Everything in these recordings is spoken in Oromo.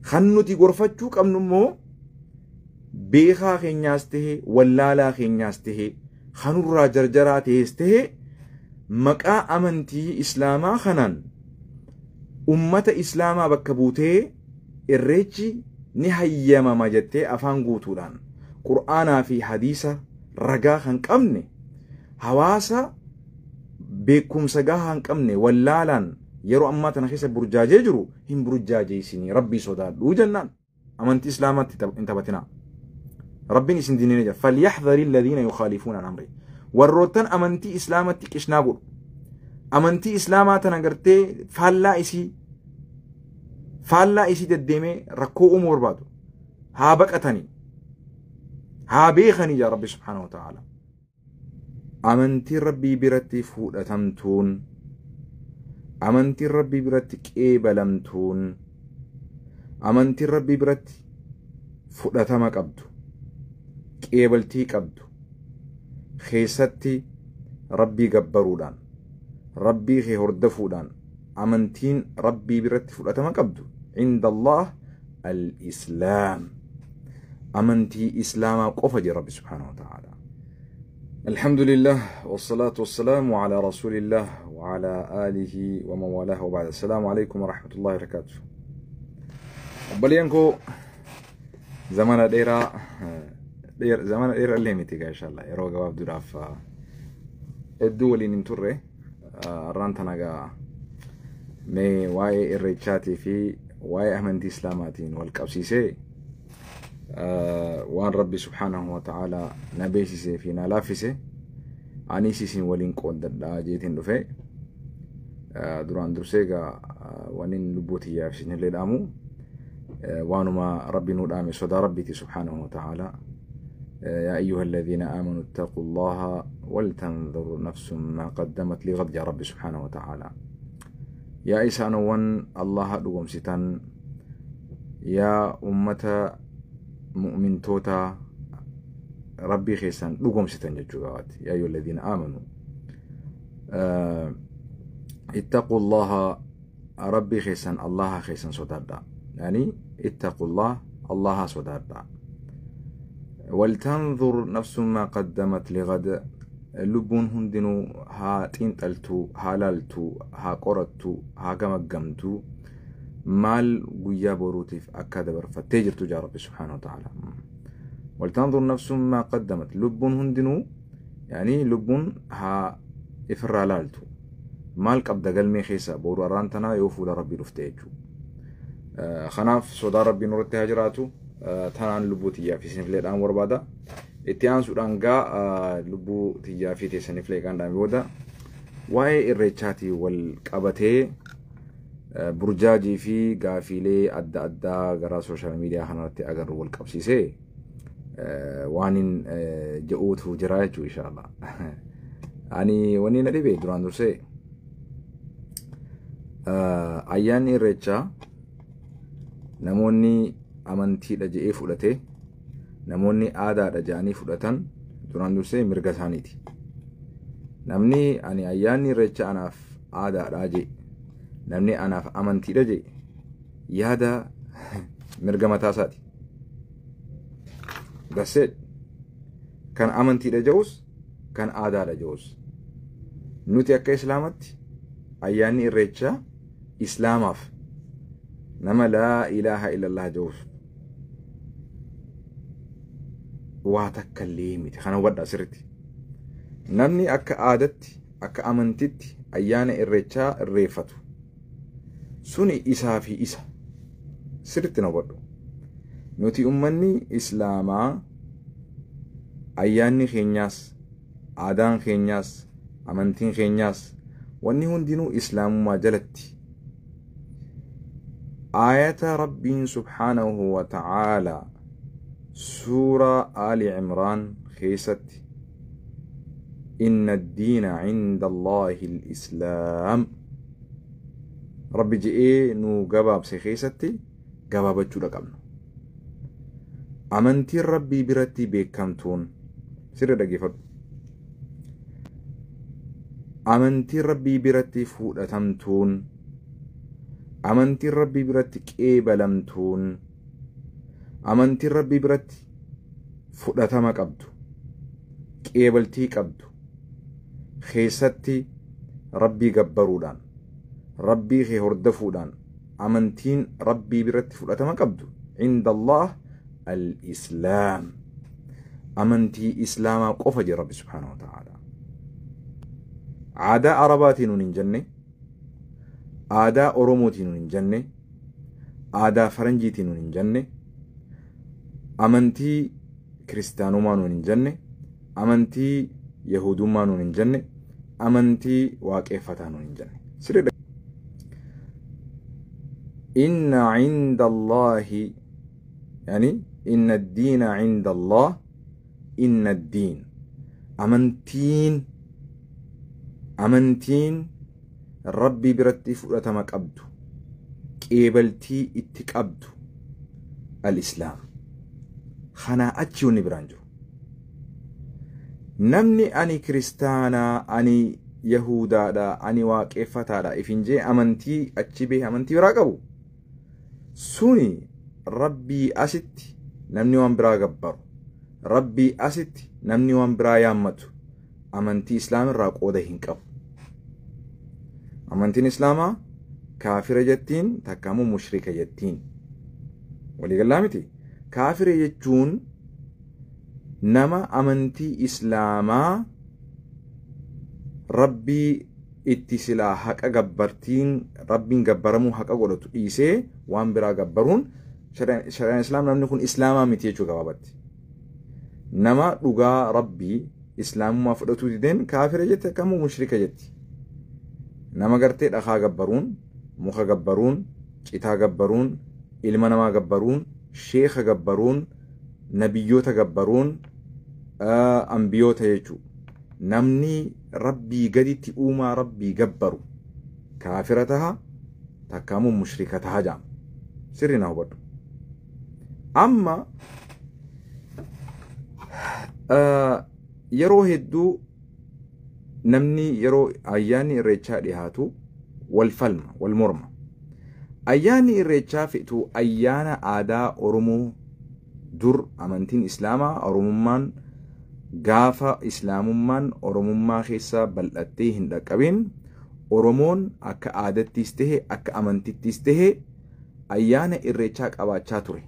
خنوتي غرفتشو قم نمو بيخا خينياسته ولالا خينياسته خنورا جرجراتي استه مقا أمنتي إسلاما خنان أمة إسلاما بكبوتي الرجي نهيما ما جتة أفان قوتولان قرآن في حديثة رقا خنق أمني حواسا بكم سقاها خنق أمني ولالان يرو أماتنا خيسا برجاجي جرو هم برجاجي سيني ربي صداد وجنان أمنتي إسلاما انتبتنا ربي نسين ديني نجا فليحذر الذين يخالفون عن أمري والروتان أمنتي إسلامتي كشنابور أمنتي إسلاماتنا قرتي فالا إسي تديمي ركو أمور بادو ها بكتني ها بيخني يا ربي سبحانه وتعالى أمنتي ربي برتي فؤتمتون أمنتي ربي برتي كيبلمتون أمنتي ربي برتي فؤتمك أبدو كيبلتيك أبدو خيستي ربي قبرودان ربي خي هردفودان أمنتين ربي برتي فؤتمك أبدو عند الله الإسلام أمنتي إسلام قفج ربي سبحانه وتعالى الحمد لله والصلاة والسلام على رسول الله وعلى آله ومن والاه وبعد السلام عليكم ورحمة الله وبركاته بلينكو زمان ديرا اللي متيجا إن شاء الله يروق جواب دراف الدول ننتره رانتنا جا مي واي الرجاتي في واي أحمد إسلاماتين والكبسيسي وان ربي سبحانه وتعالى نبيسي فينا لافسي أني سيسين ولين قد جيتين دفع دران درسيغا وانين لبوتي يافسين اللي دامو وانما ربي نودامي صدى ربي سبحانه وتعالى يا أيها الذين آمنوا اتقوا الله ولتنظر نفس ما قدمت لغد يا ربي سبحانه وتعالى يا إيسان وان الله دوم ستان يا أمة مؤمن توتا ربي خيسان دوم ستان جوجوات يا أيها الذين آمنوا اتقوا الله ربي خيسان الله خيسان صدادا يعني اتقوا الله صدادا ولتنظر نفس ما قدمت لغد لبون هندنو ها تنتلتو ها لالتو ها قرتو ها قمقمتو مال قويا بروتيف أكاد برفت تجرتو جا ربي سبحانه وتعالى ولتنظر نفس ما قدمت لبون هندنو يعني لبون ها إفرا لالتو مال قبدا قلمي خيسا بورو أرانتنا يوفو لربي رفتيجو خناف صدا ربي نورتي هجراتو تنان لبوتيا في سنفلي الآن وربادا اتيان سودانغا لبوتيا في سنفلي كان دامي ودا واي الريتشاتي والقبتي برجاجي في غافيلي أدى غرا سوشيال ميديا خناتي أغر والقبسيسي وانين جؤوتو جرايتو إن شاء الله أني واني ندبي دران درسي أياني الريتشا نموني amantii dhajee fudhate namoonni aadaa dhajanii fudhatan duraan dursee mirga isaaniiti namni ani ayyaanni irreecha anaaf aadaa dhaje namni anaaf amantii dhaje yaada mirga mataa isaati gaset kan amantii dhajeus kan aadaa dhajeus nuti akka islaamatti ayyaanni irreecha islaamaaf nama laa ilaaha illallah jeus واتك الليمت خنا ودا سرتي نمني أكا عادتي أكا أمنتتي أيانا الرجاء الريفتو سوني إسا في إسا سرتنا ودو نوتي أمني إسلاما أياني خينياس عادان خينياس أمنتين خينياس واني هندينو إسلام ما جلتي آية ربي سبحانه وتعالى سورة آل عمران خيست إن الدين عند الله الإسلام ربي جئي نو قباب سيخيستي قبابة جودا قبنا أمنتي ربي برتي بيكامتون سر دقي فد أمنتي ربي برتي فودتمتون amantiin rabbii biratti qeebalamtuun amantiin rabbii biratti fudhatama qabdu qeebaltii qabdu keessatti rabbii gabbaruudhaan rabbii kee hordofuudhaan amantiin rabbii biratti fudhatama qabdu inda Allah al-islaam amantii islaamaa qofa jedha rabbi subhaanahu wa ta'ala aadaa arabaatiin nun hin jenne aadaa oromootiin nun hin jenne aadaa faranjiitiin nun hin jenne amantii kiristaanummaa nun hin jenne amantii yahudummaa nun hin jenne amantii waaqeffataa nun hin jenne sirriidha inna inda Allahi yani inna ad-diina inda Allah inna ad-diin amantiin rabbii biratti fudhatama qabdu qeebaltii itti qabdu al-islaam kanaa achi wanni biraan jiru namni ani kiristaanaa ani yahudaadha ani waaqeffataadha ifin jee amantii achi bee amantii biraa qabu suni rabbii asitti namni waan biraa gabbaru rabbii asitti namni waan biraa yaammatu amantii islaamirraa qooda hin qabu amantiin islaamaa kaafira jettiin takkaamu mushrika jettiin walii galaa miti kaafira jechuun nama amantii islaamaa rabbii itti silaa haqa gabbartiin rabbiin gabbaramuu haqa godhatu dhiisee waan biraa gabbaruun shari'aan islaam namni kun islaamaa miti jechuu gabaabatti nama dhugaa rabbii islaamummaa fudhatuu dideen kaafira jette kamuu mushrika jetti nama gartee dhakaa gabbaruun muka gabbaruun citaa gabbaruun ilma namaa gabbaruun sheekha gabbaruun nabiyyoota gabbaruun ambiyoota jechuu namni rabbii gaditti uumaa rabbii gabbaru kaafira taha takkaamu mushrika taha jaam sirri na hubadhu amma yeroo hedduu namni yeroo ayyaanni irreechaa dhihaatu wal falma wal morma ayyaanni irreechaa fitu ayyaana aadaa oromoo dur amantiin islaamaa oromummaan gaafa islaamummaan oromummaa keessa bal'attee hin dhaqqabin oromoon akka aadattiis tahe akka amantittiis tahe ayyaana irreechaa qabaachaa ture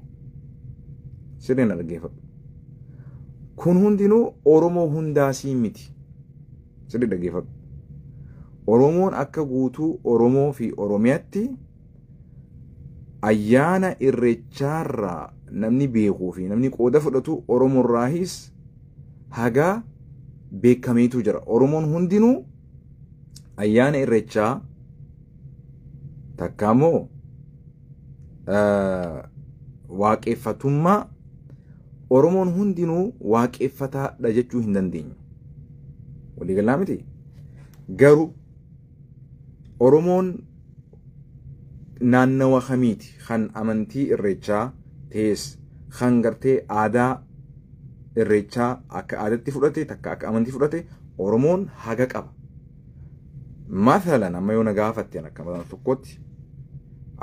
sirriin dhaggeeffadhu kun hundinuu oromoo hundaasii miti sirrii dhaggeeffadhu oromoon akka guutuu oromoo fi oromiyaatti ayyaana irreechaarraa namni beekuu fi namni qooda fudhatu oromoorraahis hagaa beekameetu jira oromoon hundinuu ayyaana irreechaa takkaamoo waaqeffatummaa oromoon hundinuu waaqeffataadha jechuu hin dandeenyu walii galaa miti garuu oromoon naannawa kamiiti kan amantii irreechaa tees kan gartee aadaa irreechaa akka aadatti fudhate takka akka amantii fudhate oromoon haga qaba mathalan amma yoo na gaafatte akka nama tokkotti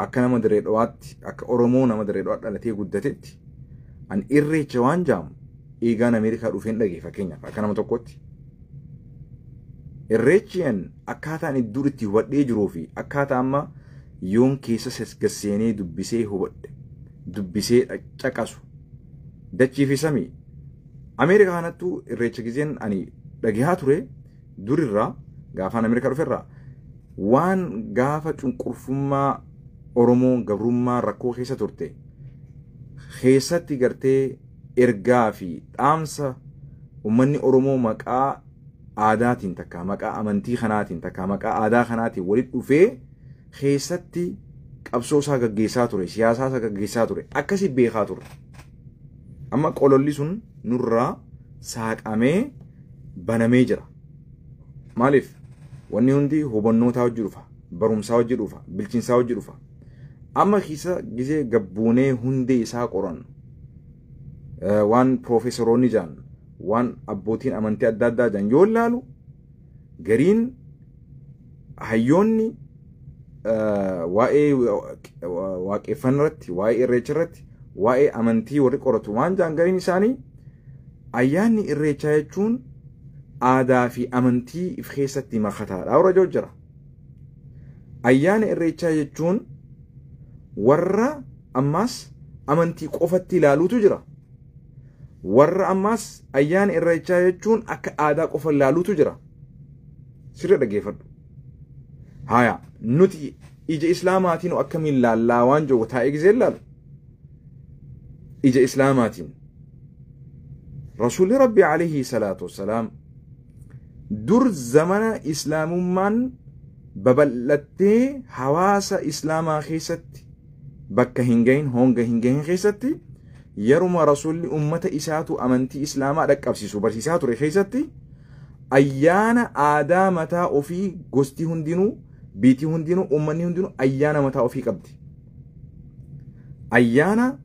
akka nama diree dhawaatti akka oromoo nama diree dhawaatti dhalatee guddatetti an irreecha waan jaamu eegaan ameerikaa dhufeen dhagee fakkeenyaaf akka nama tokkotti irreechiin akkaataan iddoo itti hubadhee jiruu fi akkaataa amma yoon keessa sesgasseenee dubbisee hubadhe dubbisee caqasu dachii fi samii ameerikaa kanattuu irreecha gizeen ani dhagehaa ture durirraa gaafaan ameerikaa dhuferraa waan gaafa cunqurfummaa oromoo gabrummaa rakkoo keessa turte keessatti gartee ergaa fi dhaamsa ummanni oromoo maqaa aadaatiin takka maqaa amantii kanaatiin takka maqaa aadaa kanaatiin walitti dhufee keessatti qabsoo isaa gaggeessaa ture siyaasaa isaa gaggeessaa ture akkasi beekaa ture amma qololli sun nurraa saaqamee banamee jira maaliif wanni hundi hubannootaa hojii dhufa barumsaa hojii dhufa bilchinsaa hojii dhufa amma kiisa gizee gabbuunee hundee isaa qoran waan profesoroonni jaan waan abbootiin amantii adda addaa jaan yoo ilaalu gariin hayyoonni waa'ee waaqeffannarratti, waa'ee irreecharratti, waa'ee amantii warri qoratu waan jaangariin isaanii ayyaanni irreechaa jechuun aadaa fi amantii if keessatti makataadha warra jira. Ayyaana irreechaa jechuun warra ammas amantii qofatti ilaaluutu jira. Warra ammas ayyaana irreechaa jechuun akka aadaa qofa ilaaluutu jira. Sirra dhageeffadhu. Haya nuti ija islaamaatiin akkamiin laallaa waan jiru taa'ee gizee ilaalu. Ija islaamaatiin Rasuulli Rabbi alayhi salaatu wassalaam dur zamana islaamummaan babal'attee hawaasa islaamaa keessatti bakka hin gahin honga hin gahin keessatti yeruma Rasuulli ummata isaatu amantii islaamaa dhaqqabsiisu barsiisaa ture keessatti ayyaana aadaa mataa ofii gosti hundinuu biitii hundinuu ummanni hundinuu ayyaana mataa ofii qabdi. Ayyaana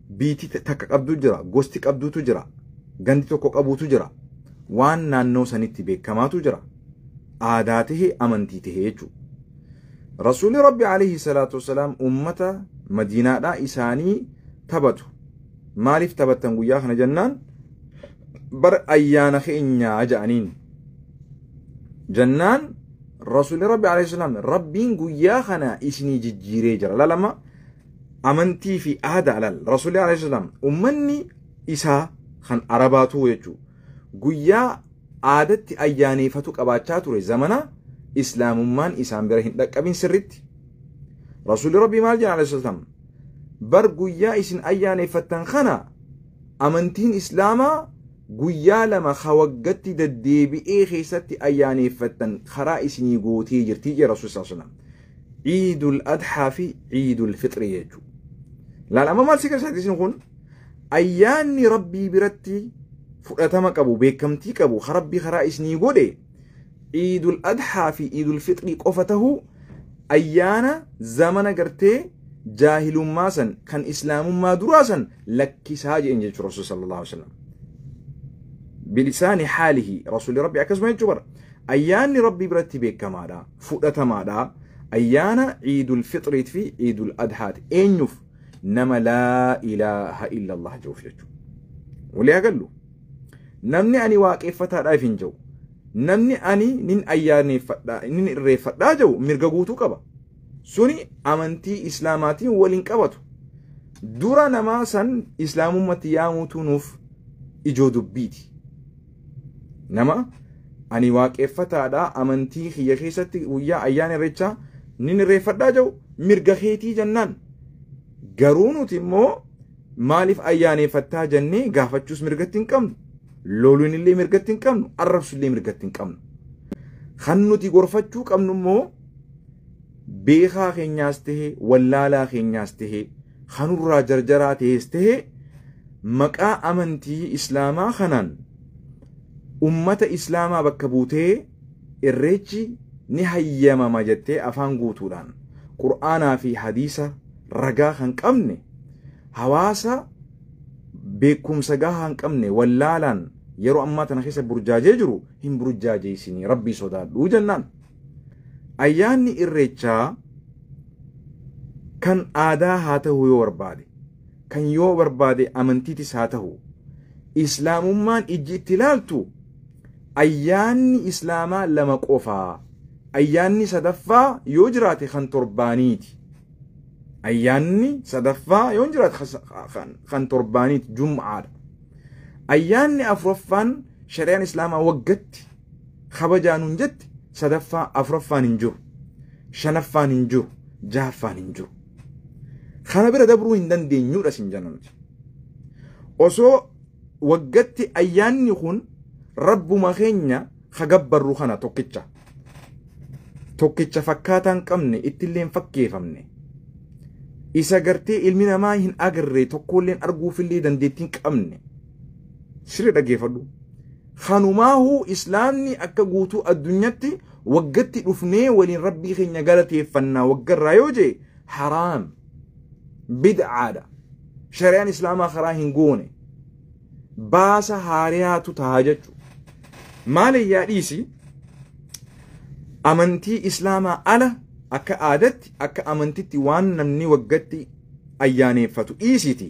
biitii takka qabdu jira, gosti qabdutu jira, gandi tokko qabutu jira, waan naannoo sanitti beekamaatu jira, aadaa tahee amantii tahee jechuudha. Rasuulli Rabbi alayhi salaatu wassalaam ummata madiinaadhaa isaanii taphatu. Maaliif taphattan guyyaa kana jennaan bar ayyaana keenyaa ja'aniin jennaan Rasuulli Rabbi alayhi salaam Rabbiin guyyaa kana isinii jijjiiree jira. Lalama amantii fi aadaa lal Rasuulli alayhi salaam ummanni isaa kan arabaatu jechuudha. Guyyaa aadatti ayyaaneeffatu qabaachaa ture zamana islaamummaan isaan bira hin dhaqqabin sirritti. Rasuulli Rabbi maal jedha alayhi salaam bar guyyaa isin ayyaaneeffattan kana amantiin islaamaa guyyaa lama hawaggatti deddeebi'ee keessatti ayyaaneeffattan karaa isinii gootee jirtii jedha Rasuulli sallallahu alayhi wasallam. Ciidul adhaa fi ciidul fixrii jechuudha. Laalama maal si keessatti isin kun ayyaanni Rabbii biratti fudhatama qabu beekamtii qabu Rabbii karaa isinii godhe ciidul adhaa fi ciidul fixrii qofa tahuu ayyaana zamana gartee jaahilummaa san kan islaamummaa duraa san lakkisaa jeen jechuudha Rasuulli sallallahu alaihi wasallam. Bilisaani haalihi Rasuulli Rabbi akkasuma jechuudha bara ayyaanni Rabbii biratti beekamaadha fudhatamaadha ayyaana ciidul fixriit fi ciidul adhaati eenyuuf nama laa ilaaha illa Allah jechuuf jechuudha. Walii agallu namni ani waaqeffataadhaaf hin jiru namni ani nin ayyaaneeffadhaa nin irreeffadhaa jiru mirga guutuu qaba. Suni amantii islaamaatiin waliin qabatu. Dura namaa san islaamummatti yaamuutu nuuf ijoo dubbiiti. Nama ani waaqeffataadhaa amantii kiyya keessatti guyyaa ayyaana irreechaa nin irreeffadhaa jiru mirga keetii jennaan. Garuu nuti immoo maaliif ayyaaneeffattaa jennee gaafachuus mirgatti hin qabnu. Loluun illee mirgatti hin qabnu. Arrabsu illee mirgatti hin qabnu. Kan nuti gorfachuu qabnu immoo beekaa keenyaas tahee wallaalaa keenyaas tahee kanurraa jarjaraa tahees tahee maqaa amantii islaamaa kanaan ummata islaamaa bakka buutee irreechi ni hayyamama jettee afaan guutuudhaan qur'aanaa fi hadiisa ragaa kan qabne hawaasa beekumsa gahaa hin qabne wallaalaan yeroo ammaa tana keessa burjaajee jiru hin burjaajeessinii Rabbii sodaadhuu jennaan. Ayyaanni irreechaa kan aadaa haa ta'u yoo barbaade kan yoo barbaade amantiitis haa ta'u islaamummaan ijji itti ilaaltu ayyaanni islaamaa lama qofaa ayyaanni sadaffaa yoo jiraate kan torbaaniiti. Ayyaanni sadaffaa yoo jiraate kan torbaaniiti jum'aadha. Ayyaanni afuraffaan shari'aan islaamaa waggatti kabajaan hin jetti sadaffaa afuraffaan hin jiru shanaffaan hin jiru jahaffaan hin jiru. Kana bira dabruu hin dandeenyuudha sin jennuti. Osoo waggatti ayyaanni kun rabbuma keenya kagabbarru kana tokkicha fakkaataan qabne ittilleen fakkeeffamne isa gartee ilmi namaa hin agarree tokkolleen arguufillee dandeettiin qabne sirri dhageeffadhu. Kanumaahu islaamni akka guutuu addunyatti waggatti dhufnee waliin rabbii keenya galateeffannaa waggarraa yoo jee haraam bid'aadha. Shari'aan islaamaa karaa hin goone baasa haariyaatu tahaa jechuudha. Maaliyyaa dhiisi amantii islaamaa ala akka aadatti akka amantitti waan namni waggatti ayyaaneeffatu dhiisiti.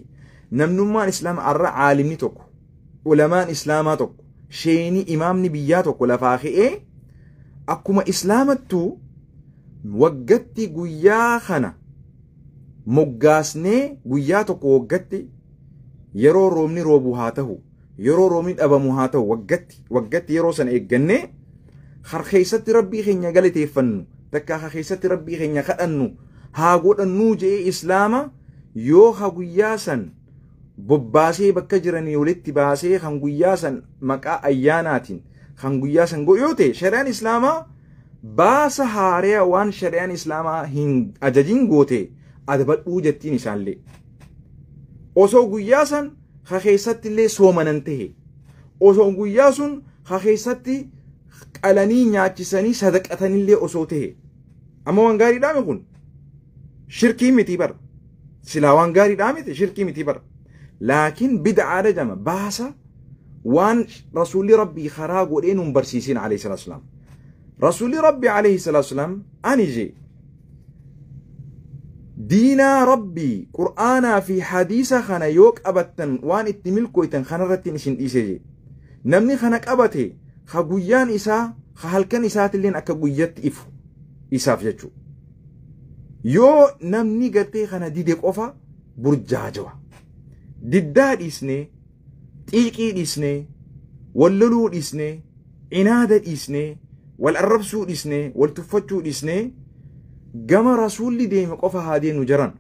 Namnummaan islaamaa arra caalimni tokko ulamaan islaamaa tokko sheenii imaamni biyyaa tokko lafaa ka'ee akkuma islaamattu waggatti guyyaa kana moggaasnee guyyaa tokko waggatti yeroo roobni roobu haa ta'u yeroo roobni dhabamu haa ta'u waggatti yeroo sana eeggannee harkeessatti rabbii keenya galateeffannu takka harkeessatti rabbii keenya kadhannu haa godhannu jee islaama yoo ha guyyaa san bobbaasee bakka jiranii walitti baasee kan guyyaa san maqaa ayyaanaatiin kan guyyaa san godhoote shari'aan islaamaa baasa haaraa waan shari'aan islaamaa hin ajajin goote adabadhuu jettiin isaallee osoo guyyaa san hakeessatti illee soomanan tahe osoo guyyaa sun hakeessatti qalanii nyaachisanii sadaqatanillee osoo tahe amma waan gaariidhaa kun shirkii miti bara silaa waan gaariidhaa miti shirkii miti bara laakiin bid'aadha jama baasa waan rasuulli rabbii karaa godhee nun barsiisin alayhi salatu wasalam rasuulli rabbii alayhi salatu wasalam ani je diinaa rabbii qur'aanaa fi hadiisa kana yoo qabattan waan itti milkooytan kanarratti isin dhiise je namni kana qabate ha guyyaan isaa ha halkan isaatilleen akka guyyatti ifu isaaf jechuu yoo namni gartee kana dide qofa burjaajawa diddaa dhiisnee xiiqii dhiisnee walloluu dhiisnee inaada dhiisnee wal arrabsuu dhiisnee wal tuffachuu dhiisnee gama rasuulli deeme qofa haa deenu jaran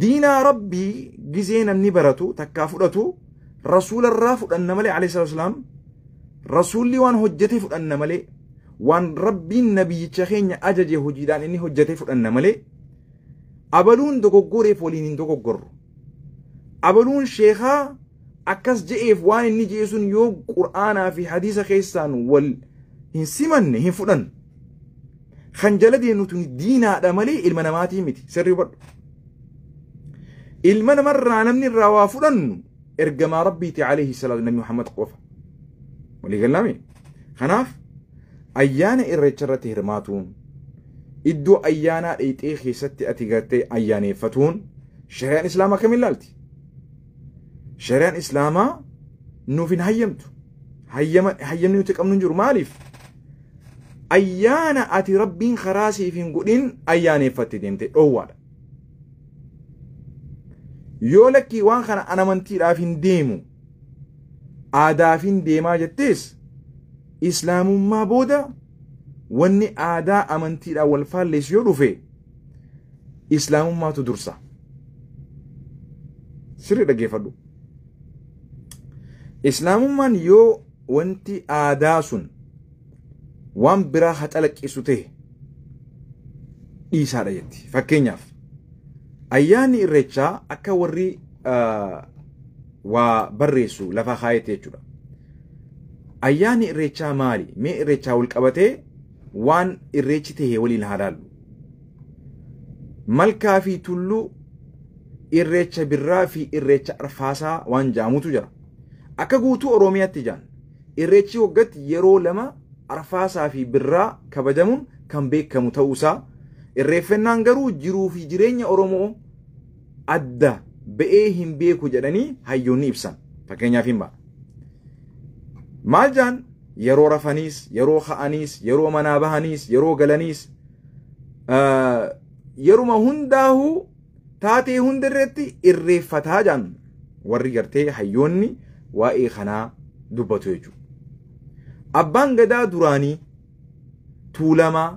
diinaa rabbii gizee namni baratu takkaa fudhatu rasuularraa fudhanna malee alayhi salatu wasalaam rasuulli waan hojjete fudhanna malee waan rabbiin nabiyyicha keenya ajaje hojiidhaan inni hojjete fudhanna malee abaluun dogoggoreef waliin hin dogoggorru abaluun sheekaa akkas je'eef waan inni je'e sun yoo qur'aanaa fi hadiisa keessaan wal hin simanne hin fudhan kan jala deemnutu diinaadha malee ilma namaatii miti sirrii hubadhu ilma namarraa namni irraa waa fudhannu ergamaa rabbiiti alayhi salaatu nabi muhammad qofa walii galame kanaaf ayyaana irreecha irratti hirmaatuun iddoo ayyaanaa dheexee keessatti ati gartee ayyaaneeffatuun shari'aan islaamaa kam ilaalti shari'aan islaamaa nuuf hin hayyamtu hayyamni nuti qabnu hin jiru maaliif ayyaana ati rabbiin karaa siif hin godhin ayyaaneeffatte deemte dhoowwaadha yoo lakkii waan kana an amantiidhaaf hin deemu aadaaf hin deemaa jettees islaamummaa booda wanni aadaa amantiidhaan wal faalleessu yoo dhufe islaamummaatu dursa sirri dhaggeeffadhu islaamummaan yoo wanti aadaa sun waan biraa haxalaqqisu ta'e dhiisaadha jetti fakkeenyaaf ayyaanni irreechaa akka warri waa barreessu lafa kaayete jechuudha ayyaanni irreechaa maali mee irreechaa wal qabatee waan irreechi ta'e waliin haa ilaallu malkaa fi tulluu irreecha birraa fi irreecha arfaasaa waan jaamutu jira akka guutuu oromiyaatti jaan irreechi waggatti yeroo lama arfaasaa fi birraa kabajamuun kan beekamu ta'uusaa irreeffannaan garuu jiruu fi jireenya oromoo adda ba'ee hin beeku jedhanii hayyoonni ibsan fakkeenyaaf hin ba'a maal jaan yeroo rafaniis yeroo ka'aniis yeroo manaa bahaniis yeroo galaniis yeruma hundaahuu taatee hundirratti irreeffataa jaan warri gartee hayyoonni waa'ee kanaa dubbatu jechuudha abbaan gadaa duraanii tuulamaa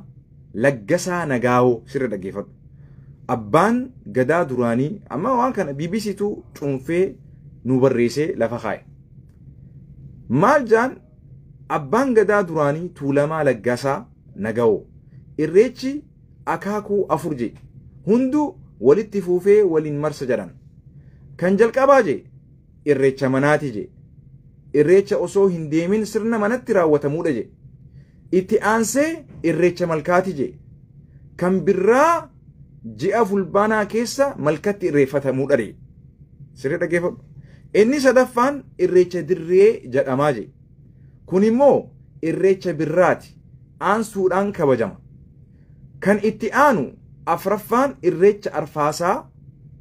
laggasaa nagaawoo sirra dhaggeeffadhu abbaan gadaa duraanii amma waan kana BBCtu cuunfee nu barreessee lafa kaa'e maal jaan abbaan gadaa duraanii tuulamaa laggasaa nagaawoo irreechi akaakuu afur je hunduu walitti fuufee waliin marsa jedhan kan jalqabaa je irreecha manaati je irreecha osoo hin deemin sirna manatti raawwatamuudha je itti aansee irreecha malkaati je kan birraa ji'a fulbaanaa keessa malkatti irreeffatamuudha je sirri dhaggeeffadhu inni sadaffaan irreecha dirree jedhamaa je kun immoo irreecha birraati aansuudhaan kabajama كان اتئانو أفرفان إريتش أرفاسا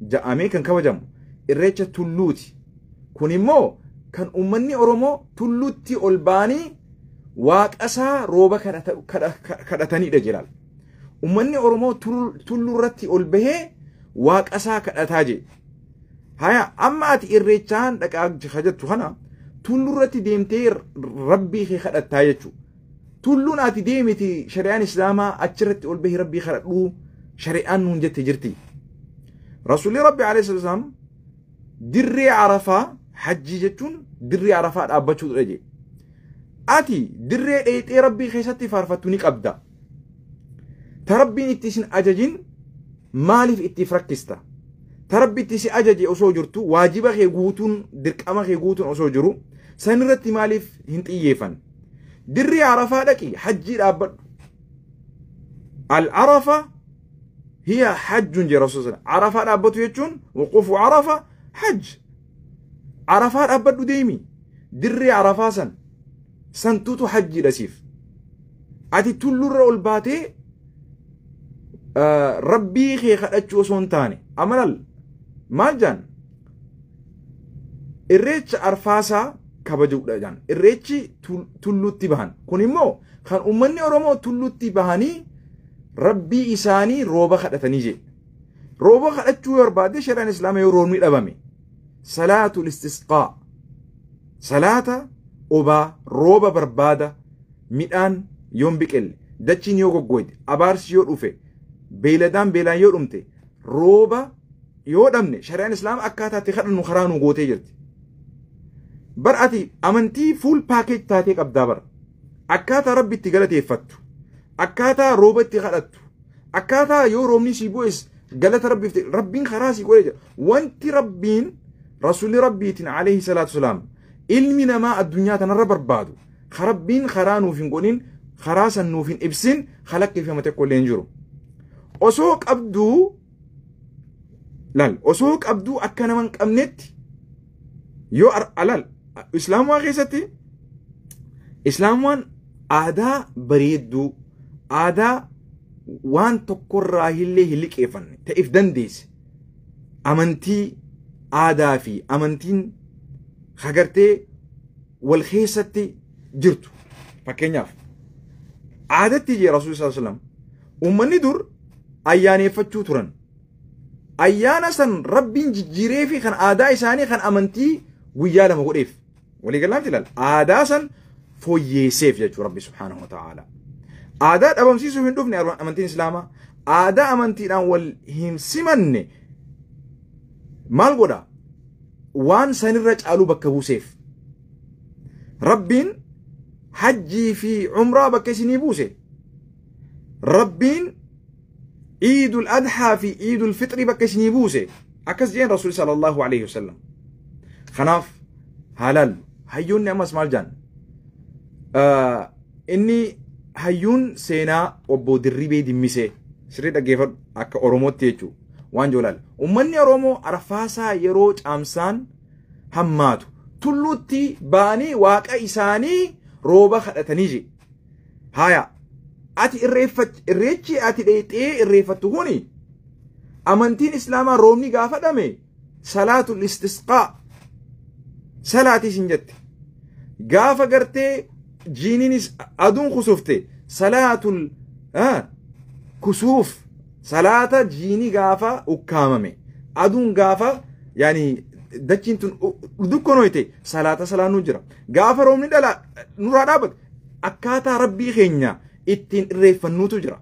جاءمي كان كوجم إريتش تلوتي كوني مو كان أمني أرومو تلوتي ألباني واك أسا روبا كدتاني دجلال أمني أرومو تلورتي ألبه واك أسا كدتاجي هيا أما أتي إريتشان لك خجت هنا تلورتي ديمتي ربي خي كدتاجي تلون أتي ديمتي شريان إسلاما أتشرت ألبه ربي خدتلو شريان نونجت جرتي رسول ربي عليه الصلاة والسلام دري عرفة حجي جتون دري عرفة أبتشو رجي أتي دري إيه ربي خيستي فارفتوني قبدا تربي إتسين أجاجين مالف إتفركستا تربي إتسي أجاجي أسو جرتو واجبا خي قوتون درك أما خي قوتون أسو جرو سنرتي مالف هنت إيفان دري عرفة لكي حجي الأبد العرفة هي حج جي رسول الله عرفة الأبد يجون وقوف عرفة حج عرفة الأبد ديمي دري عرفة سنتوتو حج لسيف أتي تلور الباتي ربي خي خدتشو سونتاني أمرال مالجان إريتش أرفاسا كبجو دجان إريتش تلوتي بهان كوني مو خان أمني أرومو تلوتي بهاني ربي إساني روبا خدتني جي روبا خدتشو يربادي شرعان إسلامي يروني الأبامي صلاة الاستسقاء صلاة أوبا روبا بربادة مئان يوم بكل دچين يوغو قويد أبارس يور أوفي بيلدان بيلان يور أمتي روبا يور أمني شرعان إسلام أكاتا تخرن نخرانو قوتي جرت برأتي أمنتي فول باكيج تاتيك أبدابر أكاتا ربي تغلتي يفتو أكاتا روبا تغلتو أكاتا يور أمني سيبويس غلط ربي ربين خراسي قولي وانتي ربين رسول ربيتين عليه الصلاة والسلام علمنا ما الدنيا تنرى بربادو خربين خرانو فين قولين خراسا نوفين إبسين خلق في متكو لينجرو أسوك أبدو لال أسوك أبدو أكنا من كأمنت يو ألال إسلام واغيستي إسلام وان آدا بريدو آدا وان تقر راهي اللي كيفن تأف دنديس أمنتي آدا في أمنتين خجرتي والخيستي جرتو فكينياف عادتي جي رسول صلى الله عليه وسلم أمني دور أياني فتشو ترن أيانا سن ربين جيري في خان آدا إساني خان أمنتي ويالا مغريف ولي قال لهم تلال آدا سن فوي سيف جاجو ربي سبحانه وتعالى آدا أبام سيسو هندوفني أمنتين إسلاما آدا أمنتين أول هم سمني مال قدا وان سنرج ألو بكبو سيف ربين حجي في عمره بكسني بوسي ربين عيد الأضحى في عيد الفطر بكسني بوسي أكس جين رسول صلى الله عليه وسلم خناف هلال هيون نعمس مالجان إني هيون سينا وبو دريبي دميسي سريد أجيفر أكا أوروموت تيجو وان جولال أمني أورومو أرفاسا يروج أمسان هماتو تلوتي باني واقع إساني روبا خدتنيجي هايا أتي الريتشي أتي ديتي الريفتهوني أمنتين إسلاما رومني قافة دمي صلاة الاستسقاء صلاة سنجت قافة قرتي جينينيس أدون خسوفتي صلاة كسوف صلاة جيني قافة وكاممي أدون قافة يعني دچين تون دكونويتي صلاة نجرا غافر ومن دلا نور دابت أكاتا ربي خينيا اتين الريفنو تجرا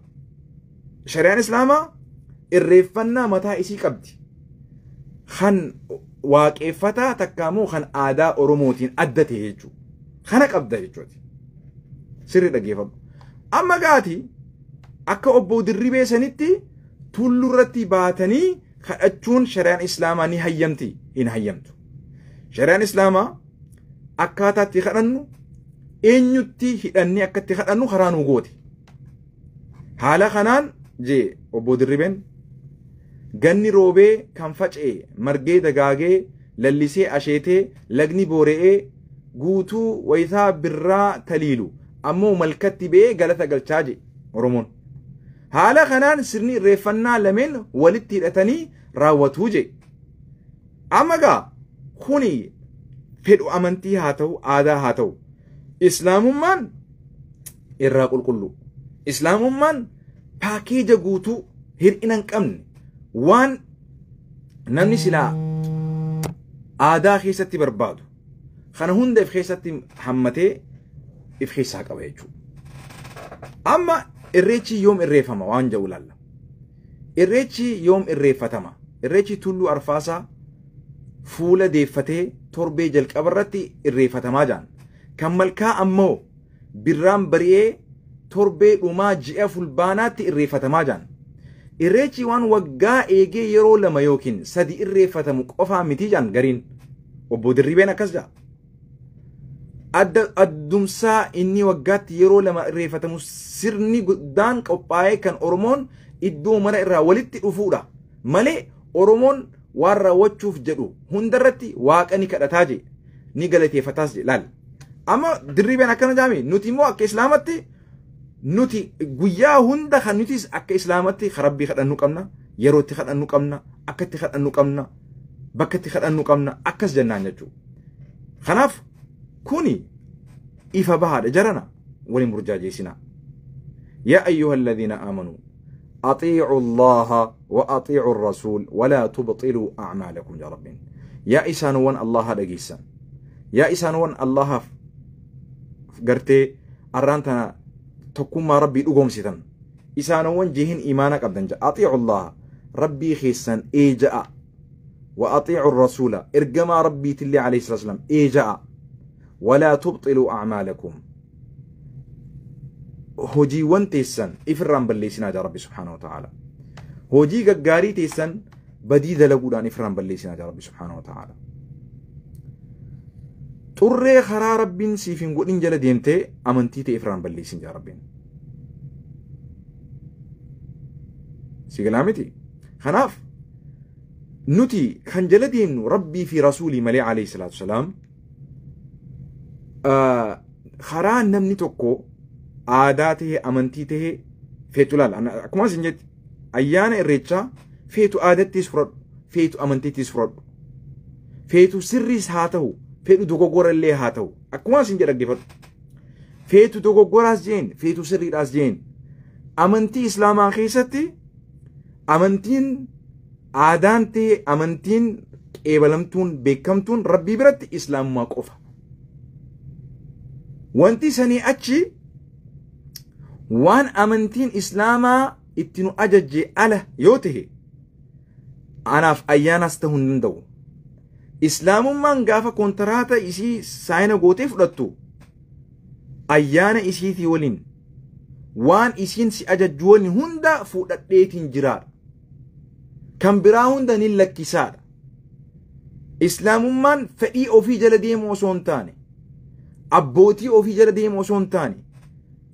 شريان إسلاما الريفنا متى إسي قبدي خان واقفتا تكامو خان آدا أوروموتين أدته يجو خانك أبدا يجو سري دقيفة أما قاتي أكا أبو دربي سنتي تولو رتي باتني خأتشون شريان إسلاما ني هيمتي إن هيمتو شريان إسلاما أكاتا تخرنو إنيوتي هدني أكا تخرنو خرانو غوتي حالا خنان جي أبو دربين غني روبي كان فجأة مرقي دقاقي للسي أشيتي لغني بورئي غوتو ويثا برا تليلو أمو ملكتي بي غلطة غلطاجي ورمون haala kanaan sirni irreeffannaa lameen walitti hidhatanii raawwatuu je amma gaa kuni fedhu amantii haa ta'u aadaa haa ta'u islaamummaan irraa qulqullu islaamummaan paakeeja guutuu hir'ina hin qabne waan namni silaa aadaa keessatti barbaadu kana hunda if keessatti hammatee if keessaa qaba jechuudha. Amma irreechi yoom irreeffama waan jedhu ilaalla. Irreechi yoom irreeffatama? Irreechi tulluu arfaasaa fuula deeffatee torbee jalqaba irratti irreeffatamaa jaan. Kan malkaa ammoo birraan bari'ee torbee dhumaa ji'a fulbaanaatti irreeffatamaa jaan. Irreechi waan waggaa eegee yeroo lama yookiin sadi irreeffatamu qofaa miti jaan gariin. Obbo Dirribeen akkas jaa. Addumsaa inni waggaatti yeroo lama irreeffatamu sirni guddaan qophaa'ee kan Oromoon iddoo mara irraa walitti dhufuudha. Malee Oromoon waan raawwachuuf jedhu hundarratti waaqa ni kadhataa je ni galateeffataas je laal. Amma Dirribeen akkana jaami nuti immoo akka islaamatti nuti guyyaa hunda kan nutis akka islaamatti rabbii kadhannu qabna yerootti kadhannu qabna akkatti kadhannu qabna bakkatti kadhannu qabna akkas jennaan jechuudha. Kanaaf كوني إفا بهاد جرنا ولم رجاجيسنا يا أيها الذين آمنوا أطيعوا الله وأطيعوا الرسول ولا تبطلوا أعمالكم يا رب يا إسانوان الله دقيسان يا إسانوان الله قرتي أرانتنا تقوم ربي أقوم ستن إسانوان جهن إيمانك أبدنجا أطيعوا الله ربي خيسان إيجاء وأطيعوا الرسول إرقما ربي تلي عليه الصلاة والسلام إيجاء ولا تبطلوا أعمالكم هوجي وانتيسن إفران بليسنا جا ربي سبحانه وتعالى هوجي قاري تيسن بديد لقودان إفران بليسنا جا ربي سبحانه وتعالى ترى خرا ربين سيفين قولين جل ديمتي أمنتي إفران بليسن جا ربين سيقلامتي خناف نتي خنجل ديمنو ربي في رسولي ملي عليه الصلاة والسلام خرا نمني توكو عاداته أمنتيته فيتو لال أنا أكما سنجد أيانا الرجاء فيتو عادتي سفرد فيتو أمنتيتي سفرد فيتو سريس هاته فيتو دوغوغور اللي هاته أكما سنجد أكدفت فيتو دوغوغور أسجين فيتو سرير أسجين أمنتي إسلاما خيستي أمنتين عادانتي أمنتين إيبالمتون بيكمتون ربي برد إسلام ما قفا wanti sanii achi waan amantiin islaamaa itti nu ajajje ala yoo tahe anaaf ayyaanas ta'uu hin danda'u. Islaamummaan gaafa kontiraata isii saayina gootee fudhattu ayyaana isiitii waliin waan isiin si ajajju waliin hunda fudhadheetiin jiraadha. Kan biraa hunda ni lakkisaadha. Islaamummaan fedhii ofii jala deemu osoo hin taane abbootii ofii jala deemu osoo hin taane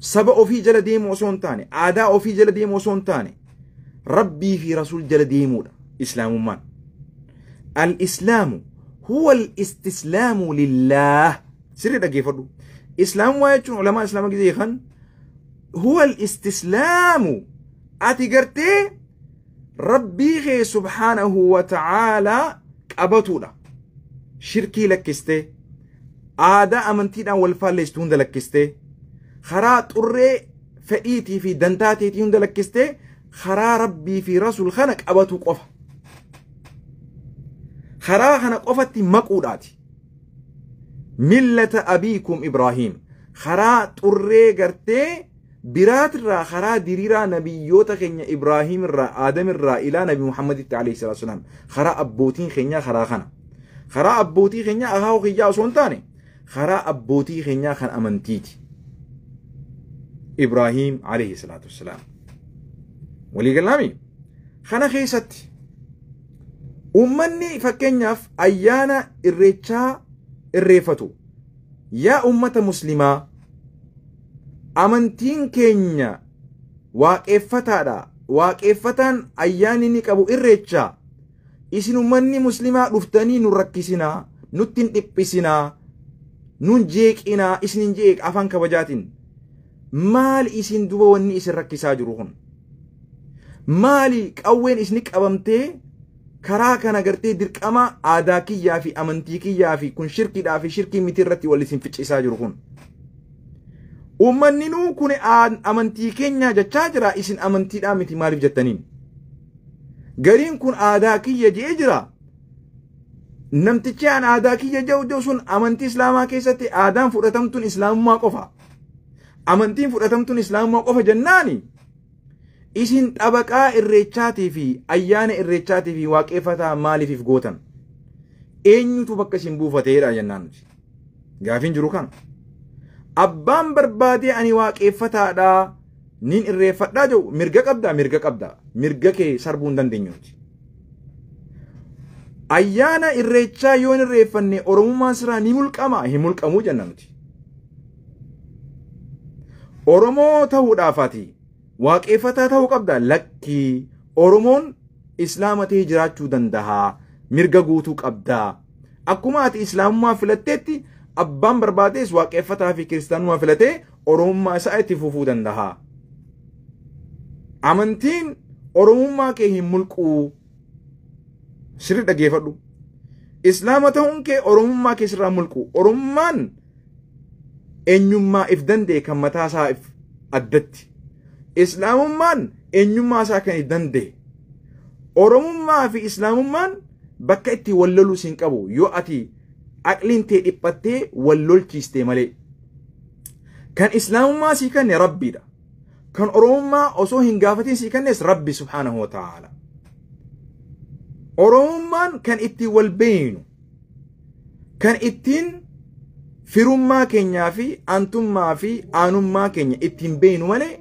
saba ofii jala deemu osoo hin taane aadaa ofii jala deemu osoo hin taane rabbii fi rasuul jala deemuudha islaamummaan. Al-islaamu huwa al-istislaamu lillah sirri dhaggeeffadhu. islaamummaa jechuun ulamaa islaamaa gizee kan huwa al-istislaamu ati gartee rabbii kee subhaanahu wa ta'aalaa qabatuudha. Shirkii lakkistee aadaa amantiidhaan wal faalleessitu hunda lakkistee karaa xurree fedhiitii fi dantaateetii hunda lakkistee karaa rabbii fi rasuul kana qabatu qofa. karaa kana qofatti maquudhaati. millata abiikum Ibraahiim karaa xurree gartee biraatirraa karaa diriiraa nabiyyoota keenya Ibraahiim irraa Aadam irraa ilaa nabi Muhammaditti alayhi salaatu wasalaam karaa abbootiin keenyaa karaa kana. karaa abbootii keenyaa akaa'uu kiyyaa osoo hin taane karaa abbootii keenyaa kan amantiiti. Ibraahiim alayhi salaatu wassalaam. Waliigalaami kana keessatti ummanni fakkeenyaaf ayyaana irreechaa irreeffatu yaa ummata muslimaa amantiin keenya waaqeffataadha. Waaqeffataan ayyaanni ni qabu irreechaa. Isin ummanni muslimaa dhuftanii nu rakkisinaa nuttin dhiphisinaa nun jeeqinaa isin jeeq afaan kabajaatiin maal isin duba wanni isin rakkisaa jiru kun مالي قوين إسنك أبمتي كراكا نغرتي درقما آداكي يافي أمنتيكي يافي كن شركي دافي شركي مترتي واللي سنفتش إساجركون أمنينو كن أمنتيكي نجا چاجرا إسن أمنتي دامتي مالف جتنين غرين كن آداكي يجيجرا نمتچان آداكي يجو سن أمنتي إسلاما كيستي آدام فرطمتون إسلام ما قفا أمنتين فرطمتون إسلام ما قفا جناني إسن أبقى الريتشاتي في أيان الريتشاتي في واقفة مالي في فقوتن إنيو تبقى سنبو فتيرا جنان غافين جروكان أبان بربادي أني واقفة دا نين الريفة دا جو مرقا قبدا مرقا كي سربون دن دنيوتي أيان الريتشا يون الريفة أرمو ماسرا نملك أما هي ملك أمو جنانوتي أرمو تهو دافاتي waaqeffataa ta'uu qabda lakki oromoon islaamatee jiraachuu danda'a mirga guutuu qabda akkuma ati islaamummaa filatteetti abbaan barbaadees waaqeffataa fi kiristaanummaa filatee oromummaa isaa itti fufuu danda'a amantiin oromummaa kee hin mulquu sirri dhageeffadhu islaama ta'uun kee oromummaa kee sirraa mulqu oromummaan eenyummaa if danda'e kan mataa isaa if addatti islaamummaan eenyummaa isaa kan danda'e oromummaa fi islaamummaan bakka itti walloluu siin qabu yoo ati aqliin tee dhiphattee wallolchiiste malee kan islaamummaa sii kanne rabbiidha kan oromummaa osoo hin gaafatiin sii kannes rabbi subhaanahu wa ta'ala oromummaan kan itti wal beeynu kan ittiin firummaa keenyaa fi antummaa fi aanummaa keenya ittiin beeynu malee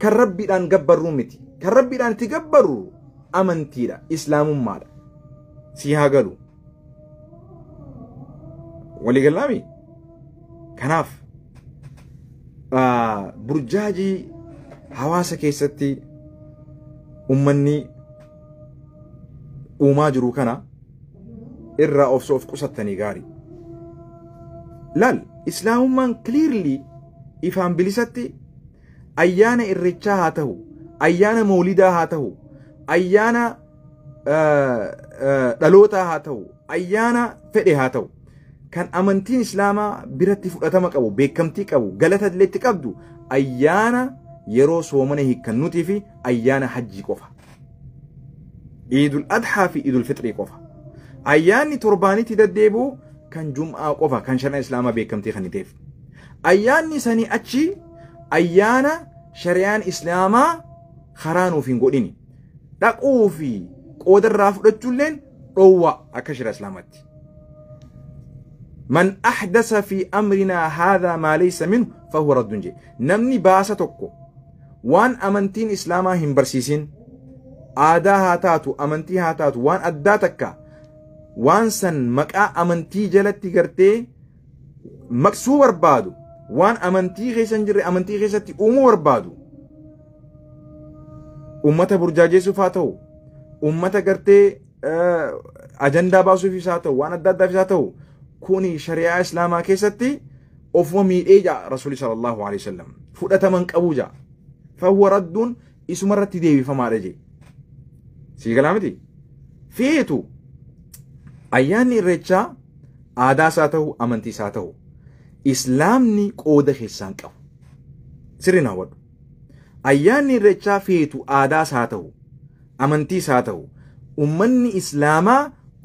kan rabbiidhaan gabbarruu miti kan rabbiidhaan itti gabbarru amantiidha islaamummaadha si haa galu waliigalaami kanaaf burjaajii hawaasa keessatti ummanni uumaa jiru kana irraa of qusattanii gaarii laal islaamummaan clearly ifaan bilisatti ayyaana irrechaa haa ta'u ayyaana mawlidaa haa ta'u ayyaana dhalootaa haa ta'u ayyaana fedhe haa ta'u kan amantiin islaamaa biratti fudhatama qabu beekamtii qabu galata itti qabdu ayyaana yeroo soomana hiikkannuutii fi ayyaana hajjii qofa iidul adhaa fi iidul fixrii qofa ayyaanni torbaanitti deddeebi'u kan jum'aa qofa kan shari'a islaamaa beekamtii kan ta'eef ayyaanni sanii achi ayyaana shari'aan islaamaa karaa nuuf hin godhini dhaquu fi qoodarraa fudhachuulleen dhowwa akka shari'a islaamaatti man ahdasa fi amrinaa haadhaa maa laysa minhu fahuwa raddun jedhe namni baasa tokko waan amantiin islaamaa hin barsiisin aadaa haa taatu amantii haa taatu waan addaa takka waan san maqaa amantii jalatti gartee maqsuu barbaadu waan amantii keessa hin jirre amantii keessatti uumuu barbaadu ummata burjaajessuuf haa ta'u ummata gartee ajandaa baasuufis haa ta'u waan adda addaafis haa ta'u kuni shari'aa islaamaa keessatti ofuma miidhee jaa rasuuli sallallahu alaihi wasallam fudhataman qabuu jaa fahuwa radduun isuma irratti deebifamaadha jee sii galaa miti feetu ayyaanni irreechaa aadaas haa ta'u amantiis haa ta'u islaamni qooda keessaan qabu sirriin hawwadhu ayyaanni irreechaa feetu aadaas haa ta'u amantiis haa ta'u ummanni islaamaa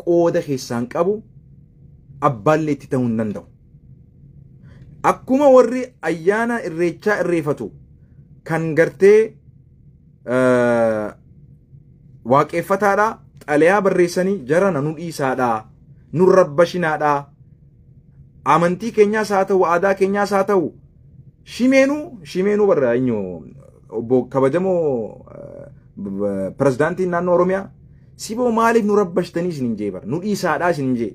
qooda keessaan qabu abbaallee itti ta'uu hin danda'u akkuma warri ayyaana irreechaa irreeffatu kan gartee waaqeffataadha xalayaa barreessanii jarana nu dhiisaadha nu rabbashinaadha amantii keenyaas haa ta'u aadaa keenyaas haa ta'u shimeenuu barra obbo kabajamoo pirezidaantiin naannoo oromiyaa siboo maaliif nu rabbashtanii isin hin jee bara nu dhiisaadhaa isin hin jee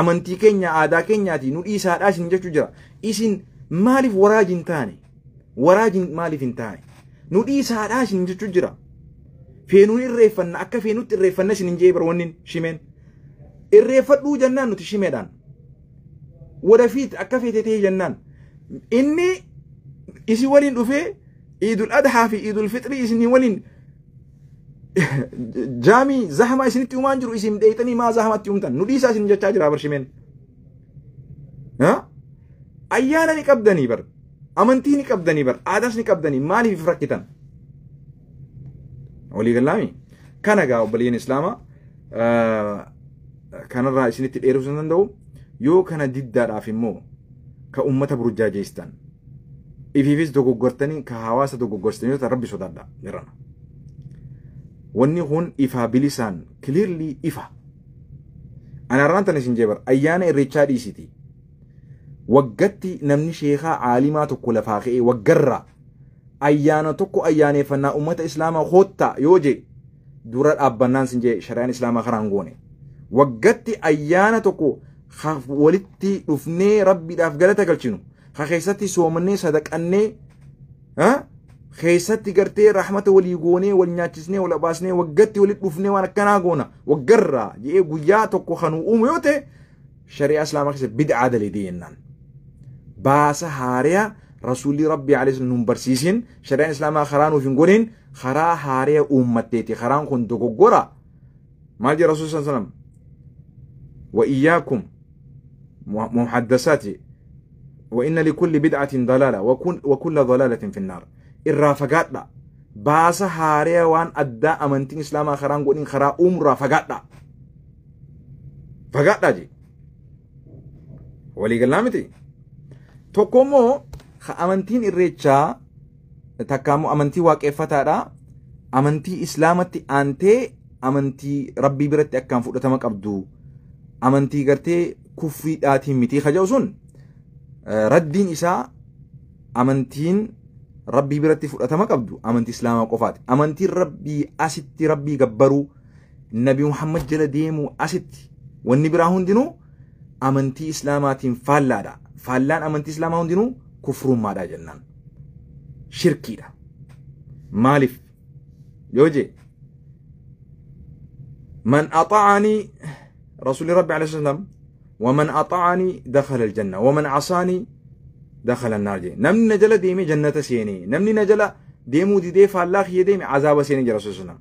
amantii keenya aadaa keenyaati nu dhiisaadhaa isin jechuu jira isin maaliif waraajin taane waraajin maaliif hin taane nu dhiisaadhaa isin jechuu jira feenuun irreeffanna akka feenutti irreeffanna isin hin jee bara wannin shimeen irreeffadhuu jennaan nuti shimeedhaan wadafiit akka feete ta'e jennaan inni isi waliin dhufee عيد الأضحى في عيد الفطر إسني ولين جامي زحمة إسني تيومان جرو إسم ديتني ما زحمة تيومتن نديسا إسني جتاجر برشمين ها أيانا نكبدني بر أمنتي نكبدني بر عادس نكبدني مالي في فرقتن ولي قلامي كان جاو بلين إسلاما كان الرئيس نتديرو سندو يو كان ديدار أفهمو كأمة برجاجيستان إفيفيس دوغورتني كهواسة دوغورتني تربي سودادا نرانا وني هون إفا بلسان كليرلي إفا أنا رانتني سنجبر أيانا ريتشارد سيتي وقتي نمني شيخا عالمات كل فاخي وقرّا أيانا تكو أياني فنا أمة إسلاما خوتا يوجي دورات أبنان سنجي شرعان إسلاما خرانغوني وقتي أيانا تكو خاف ولدتي رفني ربي دافقالتا قلتشنو خيستي سومني صدق أني ها خيستي قرتي رحمة وليقوني والناتشني والأباسني وقتي ولد رفني وانا كناغونا وقرّا جيه قويا تكو خانو أميوتي شريعة إسلاما خيست بدعا دليدينان باسا هاريا رسول ربي عليه الصلاة والسلام برسيسين شريعة إسلاما خرانو فنقولين خرا هاريا أمتيتي خران كن دوغورا مالجي رسول صلى الله عليه وسلم وإياكم محدثاتي وإن لكل بدعة ضلالة وكل ضلالة في النار الرافقات لا باسا هاريا وان أدى أمنتين إسلاما خران قولين خرا رافقات لا فقات لا جي ولي قلامتي توكومو أمنتين الرجاء تكامو أمنتي واقفتها أمنتي إسلامتي أنتي أمنتي ربي برتي أكام فؤتمك أبدو أمنتي قرتي كفري آتي متي خجوزون ردين إساء أمنتين ربي برتي فؤتمك أبدو أمنتي إسلام قفات أمنتي ربي أستي ربي قبرو النبي محمد جل ديمو أستي والنبراهون دينو أمنتي إسلامات فالان أمنتي إسلامات دينو كفر ما دا جنان شركي دا مالف يوجي من أطاعني رسول ربي عليه الصلاة والسلام ومن أطاعني دخل الجنة ومن عصاني دخل النار جي نمني نجل ديمي جنة سيني نمني نجل ديمو دي فالله يديمي عذاب سيني جي رسول الله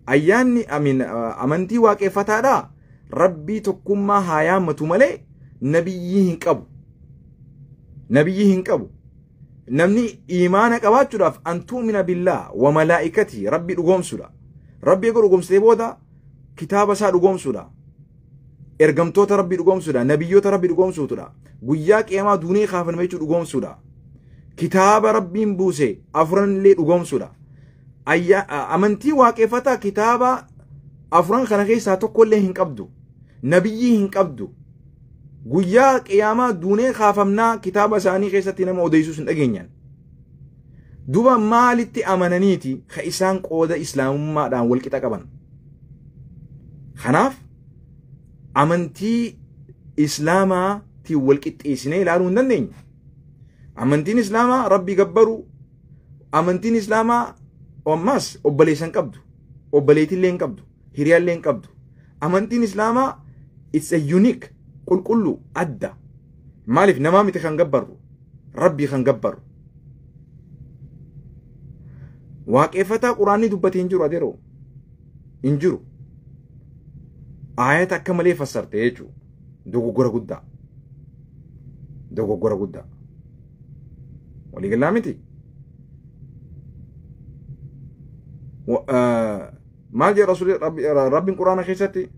أياني أمين أمنتي واقفتا دا ربي تكما هايام متملي نبيهن كبو نمني إيمانك أباتشراف أن تؤمن بالله وملائكته ربي رقوم سودا ربي يقول رقوم سيبودا كتاب سا رقوم سودا إرقمتوت ربي رقوم سودا نبيوت ربي رقوم سودا قياك إيما دوني خافن ميشو رقوم سودا كتاب ربي مبوسي أفرن لي رقوم سودا أمنتي واقفتا كتاب أفرن خنخي ساتو كل هنكبدو نبي هنكبدو guyyaa qiyaamaa duunee kaafamnaa kitaaba isaanii keessatti nama odeessuu hin dhageenyan duba maalitti amananiiti ka isaan qooda islaamummaadhaan wal qixa qaban kanaaf amantii islaamaatiin wal qixxeessinee ilaaluu hin dandeenye amantiin islaamaa rabbi gabbaru amantiin islaamaa ammas obboleessan qabdu obboleetillee hin qabdu hiriyaallee hin qabdu amantiin islaamaa it's a unique قل أدى مالف نمامي تخان قبرو ربي خان قبرو واقفتا قراني دبت انجرو أديرو انجرو آيات أكملي فسرت يجو دوغو غورا قدا ولي قلامتي ما جاء رسول ربي قرآن خيستي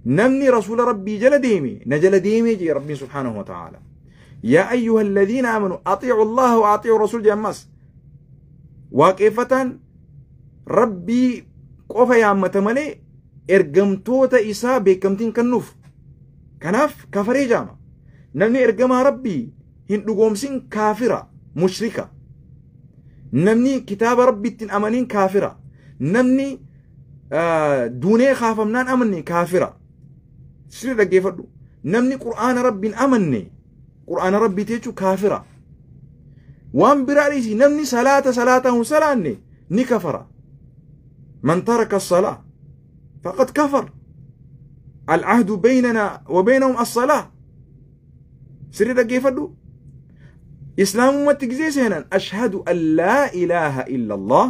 نمني رسول ربي نجل ديمي جي ربي سبحانه وتعالى يا أيها الذين آمنوا أطيعوا الله وأطيعوا الرسول جمس واقفة ربي قوفا يا متملي إرقمتوتا إسا بكمتين كنوف كناف كفري جاما نمني إرقما ربي هندو قومسين كافرة مشركة نمني كتاب ربي تن أمانين كافرة نمني دوني خافمنان أمني كافرة سير لقيفدو نمني قرآن ربي أمني قرآن ربي تيجو كافرة وان براريسي نمني صلاته سلاني نكفر من ترك الصلاة فقد كفر العهد بيننا وبينهم الصلاة سير لقيفدو إسلام متجزي سهنا أشهد أن لا إله إلا الله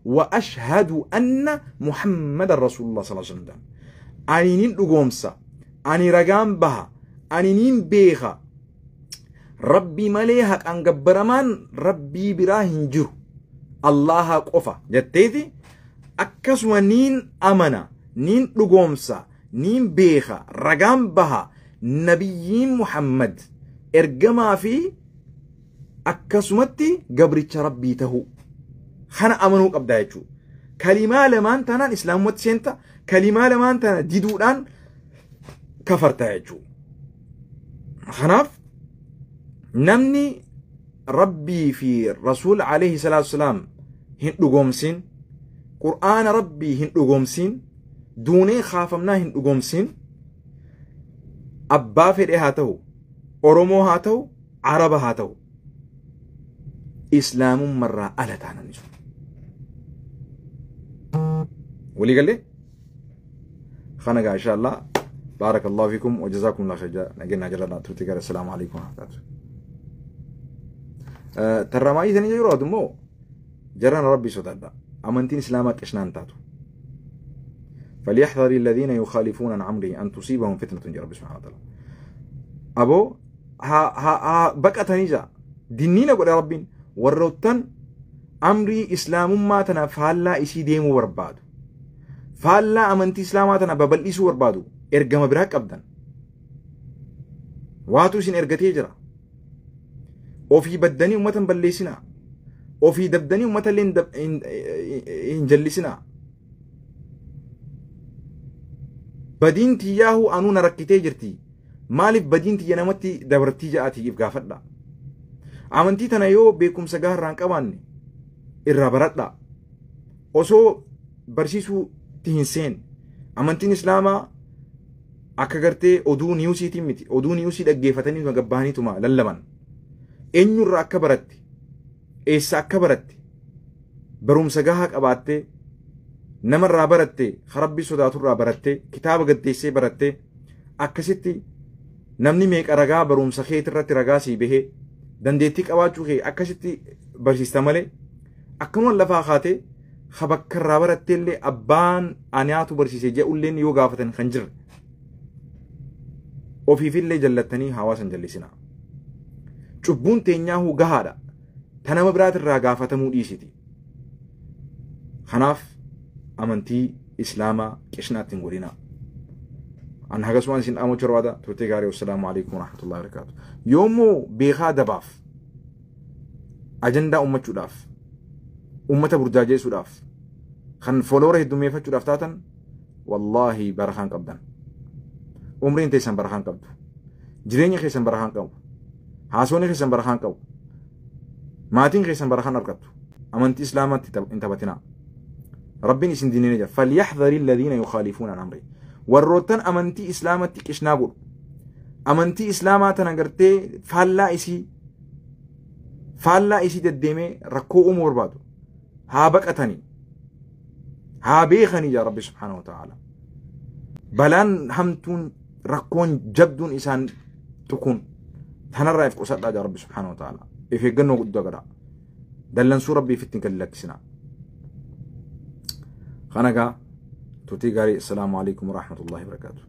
وأشهد أن محمد رسول الله صلى الله عليه وسلم أنين رقومسا أني رقام بها أنين بيخا ربي مليهك أن قبرمان ربي براهن جر الله قفا جتيتي أكسوا نين أمنا نين رقومسا نين بيخا رقام بها نبي محمد إرقما في أكسمتي قبرتش ربي تهو خنا أمنوك أبدايتشو كلمة لمان تانا إسلام واتسينتا كلمة لمان تانا ديدودان كفرتايتشو خناف نمني ربي في الرسول عليه الصلاة والسلام هندو قومسين قرآن ربي هندو قومسين دوني خافمنا هندو قومسين أبا فر هاتو أورومو هاتو عرب هاتو إسلام مرة ألا تانا نجو ولي قال لي خانقا إن شاء الله بارك الله فيكم وجزاكم الله خير نجينا جلنا توتيكار السلام عليكم ورحمة الله ترى ما يثني يجرو دمو جرنا ربي سوتادا أمنتين إسلامات إشنان تاتو فليحذر الذين يخالفون عن أمره أن تصيبهم فتنة يا رب سبحانه وتعالى أبو ها بقى تنيجا دينينا قول ربين وروتن أمري إسلام ما تنا فعلا إشي ديمو وربادو فعلا أمنتي إسلاماتنا ببل إسو وربادو إرقام براك أبدا واتو سين إرقاتي جرا وفي بدني أمتا بليسنا وفي دبدني أمتا لين إنجلسنا بدين تياهو أنو نركتي جرتي مالف بدين تيانمتي دبرتي جاءتي يبقى فدا أمنتي تنايو بيكم سجاه رانك أواني الرابرات لا أسو برسيسو تهنسين أمنتين إسلاما أكغرتي أدو نيوسي تيمتي أدو نيوسي دقيفتني وقباني تما للمن إنو الرأك برتي إيسا أكبرتي بروم سجاهك أباتي نمر رابرتي خربي صداتو رابرتي كتاب قديسي برتي أكسيتي نمني ميك أرقا بروم سخيت الرتي رقاسي به دنديتك أواجوكي أكسيتي برسيستمالي أكنون لفا خاتي خبك رابرتي اللي أبان أنياتو برسيسي جاء اللين يوغافتن خنجر وفي اللي جلتني حواسا جلسنا شبون تينياهو قهادا تنم برات الرقافة موديسيتي خناف أمنتي إسلاما كشنات تنقلنا أن هذا سوان سين أمو جروادا توتيغاري والسلام عليكم ورحمة الله وبركاته يومو بيخا دباف أجندا أمة شداف أمة برجاجي شداف خن فولوره الدمية فشداف تاتن والله برخان قبدا عمرين تيسان برخان قبدو جريني خيسان برخان قبدو حاسوني خيسان برخان قبدو ماتين خيسان برخان أرقبتو أمنتي إسلامات انتبتنا ربين اسم دينينا جا فليحذر الذين يخالفون عن أمره والروتن أمنتي إسلامات كشنابور أمنتي إسلامات نغرتي فالا إسي تدمي ركو أمور بادو ها بكتني ها بيخني يا رب سبحانه وتعالى بلان همتون ركون جبدون إسان تكون تنرى يفقو سألا يا رب سبحانه وتعالى إفقنو قدو قدا دلن سو ربي فتنك لك سنا خانقا توتي قاري السلام عليكم ورحمة الله وبركاته